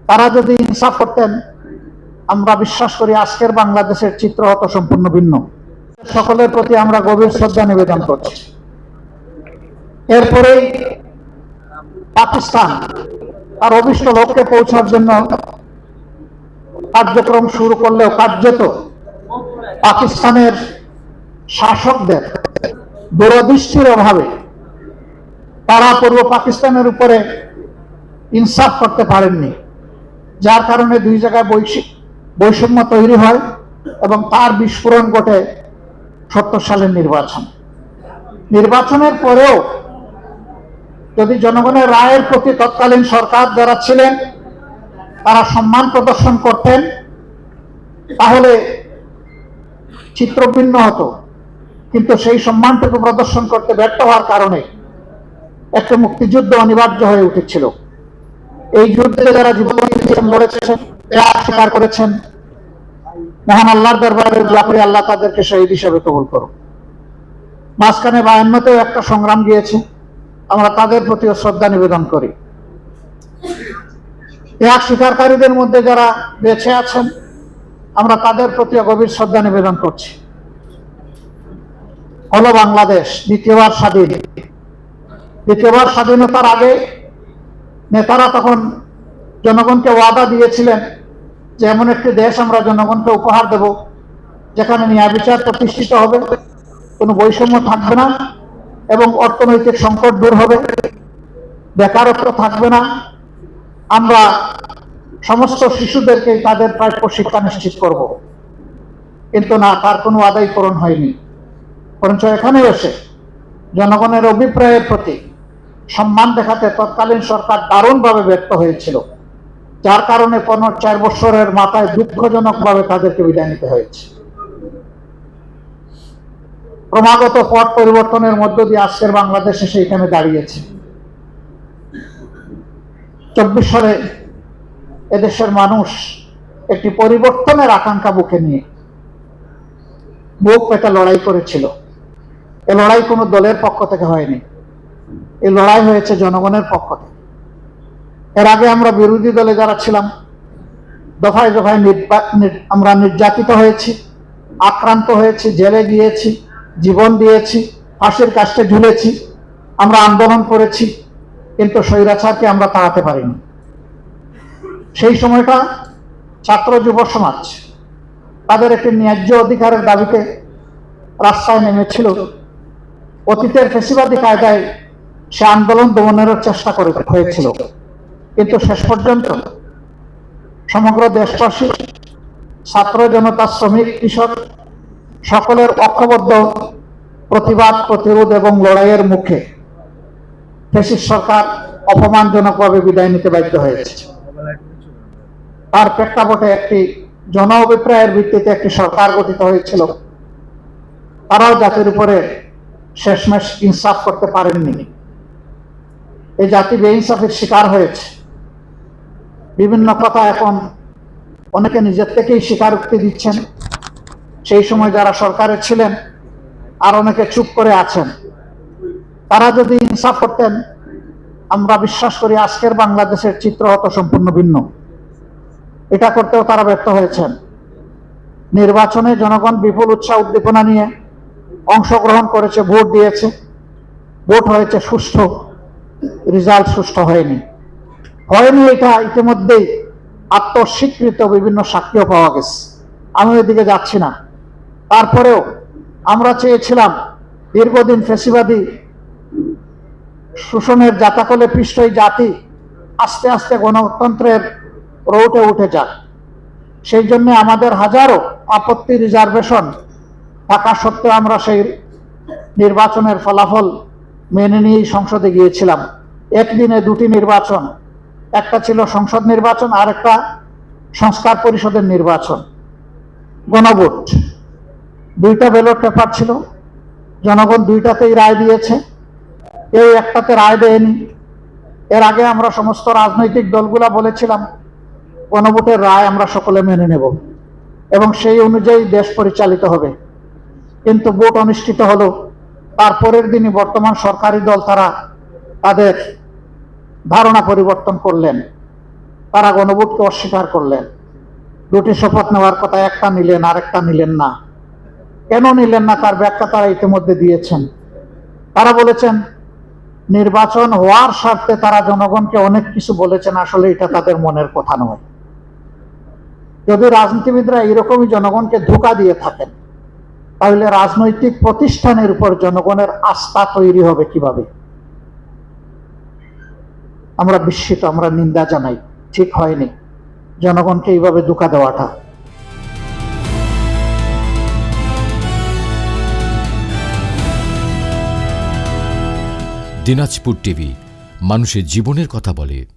তারা যদি ইনসাফ করতেন, আমরা বিশ্বাস করি আজকের বাংলাদেশের চিত্র হতো সম্পূর্ণ ভিন্ন। সকলের প্রতি আমরা গভীর শ্রদ্ধা নিবেদন করছি। এরপরেই পাকিস্তান তার অভিষ্ট লক্ষ্যে পৌঁছার জন্য কার্যক্রম শুরু করলেও কার্যত পাকিস্তানের শাসকদের দূরদৃষ্টির অভাবে তারা পূর্ব পাকিস্তানের উপরে ইনসাফ করতে পারেননি, যার কারণে দুই জায়গায় বৈষম্য তৈরি হয় এবং তার বিস্ফোরণ ঘটে ৭০ সালের নির্বাচনের পরেও যদি জনগণের রায়ের প্রতি তৎকালীন সরকার যারা ছিলেন তারা সম্মান প্রদর্শন করতেন, তাহলে চিত্র ভিন্ন হতো। কিন্তু সেই সম্মানটুকু প্রদর্শন করতে ব্যর্থ হওয়ার কারণে একটা মুক্তিযুদ্ধ অনিবার্য হয়ে উঠেছিল। এই যুদ্ধে যারা জীবন লড়েছেন, স্বীকার করেছেন, মহান আল্লাহর দরবারে দোয়া করি আল্লাহ তাদেরকে শহীদ হিসেবে কবুল করুন। মাঝখানে ৫২তেও একটা সংগ্রাম গিয়েছে, আমরা তাদের প্রতিও শ্রদ্ধা নিবেদন করি। ত্যাগ স্বীকারকারীদের মধ্যে যারা বেঁচে আছেন, আমরা তাদের প্রতিও গভীর শ্রদ্ধা নিবেদন করছি। হলো বাংলাদেশ দ্বিতীয়বার স্বাধীন। দ্বিতীয়বার স্বাধীনতার আগে নেতারা তখন জনগণকে ওয়াদা দিয়েছিলেন যে এমন একটি দেশ আমরা জনগণকে উপহার দেব যেখানে ন্যায় বিচার প্রতিষ্ঠিত হবে, কোনো বৈষম্য থাকবে না এবং অর্থনৈতিক সংকট দূর হবে, বেকারত্ব থাকবে না, আমরা সমস্ত শিশুদেরকে তাদের প্রাপ্য শিক্ষা নিশ্চিত করব। কিন্তু না, তার কোনো আদায় পূরণ হয়নি। বরঞ্চ এখানে এসে জনগণের অভিপ্রায়ের প্রতি সম্মান দেখাতে তৎকালীন সরকার দারুণভাবে ব্যর্থ হয়েছিল, যার কারণে ৪ বছরের মাথায় দুঃখজনকভাবে তাদেরকে বিদায় নিতে হয়েছে। ক্রমাগত পট পরিবর্তনের মধ্য দিয়ে আজকের বাংলাদেশ সেইখানে দাঁড়িয়েছে। ২৪ সালে এদেশের মানুষ একটি পরিবর্তনের আকাঙ্ক্ষা বুকে নিয়ে বুক পেতে লড়াই করেছিল। এ লড়াই কোনো দলের পক্ষ থেকে হয়নি, এই লড়াই হয়েছে জনগণের পক্ষ থেকে। এর আগে আমরা বিরোধী দলে যারা ছিলাম দফায় দফায় আমরা নির্যাতিত হয়েছি, আক্রান্ত হয়েছি, জেলে গিয়েছি, জীবন দিয়েছি, ফাঁসির কাস্টে ঝুলেছি, আমরা আন্দোলন করেছি, কিন্তু স্বৈরাচারকে আমরা তাড়াতে পারিনি। সেই সময়টা ছাত্র যুব সমাজ তাদের একটি ন্যায্য অধিকারের দাবিতে রাস্তায় নেমেছিল। অতীতের ফ্যাসিবাদী কায়দায় সে আন্দোলন দমনেরও চেষ্টা হয়েছিল, কিন্তু শেষ পর্যন্ত সমগ্র দেশবাসী, ছাত্র জনতা, শ্রমিক, কৃষক সকলের ঐক্যবদ্ধ প্রতিবাদ, প্রতিরোধ এবং লড়াইয়ের মুখে ফ্যাসিস্ট সরকার অপমানজনকভাবে বিদায় নিতে বাধ্য হয়েছে। তার প্রেক্ষাপটে একটি জন অভিপ্রায়ের ভিত্তিতে একটি সরকার গঠিত হয়েছিল। তারাও জাতির উপরে শেষমেশ ইনসাফ করতে পারেননি। এই জাতি বেইনসাফের শিকার হয়েছে। বিভিন্ন কথা এখন অনেকে নিজের থেকেই স্বীকারোক্তি দিচ্ছেন। সেই সময় যারা সরকারে ছিলেন আর অনেকে চুপ করে আছেন। তারা যদি ইনসাফ করতেন, আমরা বিশ্বাস করি আজকের বাংলাদেশের চিত্র হতো সম্পূর্ণ ভিন্ন। এটা করতেও তারা ব্যর্থ হয়েছেন। নির্বাচনে জনগণ বিপুল উৎসাহ উদ্দীপনা নিয়ে অংশগ্রহণ করেছে, ভোট দিয়েছে, ভোট হয়েছে সুষ্ঠু, রেজাল্ট সুষ্ঠু হয়নি। এটা ইতিমধ্যেই আত্মস্বীকৃত বিভিন্ন সাক্ষ্য পাওয়া গেছে। আমি ওইদিকে যাচ্ছি না। তারপরেও আমরা চেয়েছিলাম দীর্ঘদিন ফ্যাসিবাদী শোষণের জাতাকলে পিষ্ট এই জাতি আস্তে আস্তে গণতন্ত্রের রৌটে উঠে যাক। সেই জন্য আমাদের হাজারো আপত্তি, রিজার্ভেশন থাকা সত্ত্বেও আমরা সেই নির্বাচনের ফলাফল মেনে নিয়েই সংসদে গিয়েছিলাম। একদিনে দুটি নির্বাচন, একটা ছিল সংসদ নির্বাচন আর একটা সংস্কার পরিষদের নির্বাচন। গণভোট, দুইটা ব্যালট পেপার ছিল, জনগণ দুইটাতেই রায় দিয়েছে, কেউ একটাতে রায় দেয়নি। এর আগে আমরা সমস্ত রাজনৈতিক দলগুলা বলেছিলাম গণভোটের রায় আমরা সকলে মেনে নেব এবং সেই অনুযায়ী দেশ পরিচালিত হবে। কিন্তু ভোট অনুষ্ঠিত হলো, তারপরের দিনই বর্তমান সরকারি দল তারা তাদের ধারণা পরিবর্তন করলেন। তারা গণভোটকে অস্বীকার করলেন। দুটি শপথ নেওয়ার কথা, একটা নিলেন, আরেকটা নিলেন না। কেন নিলেন না তার ব্যাখ্যা তারা ইতিমধ্যে দিয়েছেন। তারা বলেছেন নির্বাচন হওয়ার স্বার্থে তারা জনগণকে অনেক কিছু বলেছেন, আসলে এটা তাদের মনের কথা নয়। যদি রাজনীতিবিদরা এরকমই জনগণকে ধোঁকা দিয়ে থাকেন, তাহলে রাজনৈতিক প্রতিষ্ঠানের উপর জনগণের আস্থা তৈরি হবে কিভাবে? আমরা বিস্মিত, আমরা নিন্দা জানাই। ঠিক হয়নি জনগণকে এইভাবে ধোঁকা দেওয়াটা। দিনাজপুর টিভি, মানুষের জীবনের কথা বলে।